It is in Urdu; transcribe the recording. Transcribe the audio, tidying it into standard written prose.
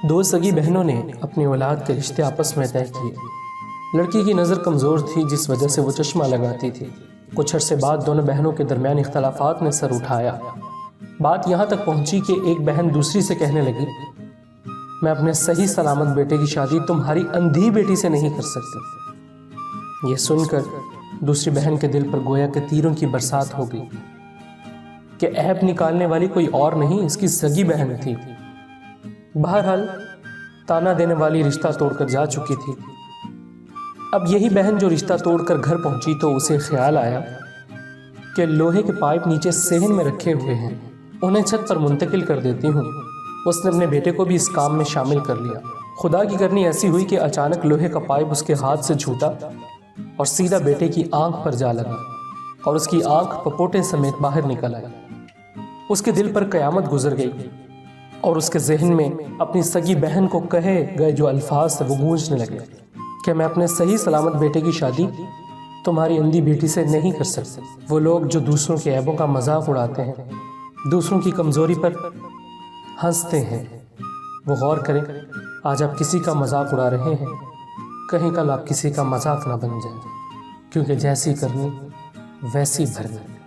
دو سگی بہنوں نے اپنی اولاد کے رشتے آپس میں طے کیے۔ لڑکی کی نظر کمزور تھی جس وجہ سے وہ چشمہ لگاتی تھی۔ کچھ عرصے بعد دونوں بہنوں کے درمیان اختلافات نے سر اٹھایا۔ بات یہاں تک پہنچی کہ ایک بہن دوسری سے کہنے لگی، میں اپنے صحیح سلامت بیٹے کی شادی تمہاری اندھی بیٹی سے نہیں کر سکتی۔ یہ سن کر دوسری بہن کے دل پر گویا کہ تیروں کی برسات ہو گئی کہ عیب نکالنے والی کوئی اور نہیں، اس کی سگی بہن تھی۔ بہرحال تانا دینے والی رشتہ توڑ کر جا چکی تھی۔ اب یہی بہن جو رشتہ توڑ کر گھر پہنچی تو اسے خیال آیا کہ لوہے کے پائپ نیچے صحن میں رکھے ہوئے ہیں، انہیں چھت پر منتقل کر دیتی ہوں۔ اس نے اپنے بیٹے کو بھی اس کام میں شامل کر لیا۔ خدا کی کرنی ایسی ہوئی کہ اچانک لوہے کا پائپ اس کے ہاتھ سے چھوٹا اور سیدھا بیٹے کی آنکھ پر جا لگا اور اس کی آنکھ پپوٹے سمیت باہر نکل آئی۔ اس کے دل پر قیامت گزر گئی اور اس کے ذہن میں اپنی سگی بہن کو کہے گئے جو الفاظ سے وہ گونجنے لگے کہ میں اپنے صحیح سلامت بیٹے کی شادی تمہاری اندھی بیٹی سے نہیں کر سکتے۔ وہ لوگ جو دوسروں کے عیبوں کا مذاق اڑاتے ہیں، دوسروں کی کمزوری پر ہنستے ہیں، وہ غور کریں آج آپ کسی کا مذاق اڑا رہے ہیں، کہیں کل آپ کسی کا مذاق نہ بن جائیں، کیونکہ جیسی کرنی ویسی بھرنی۔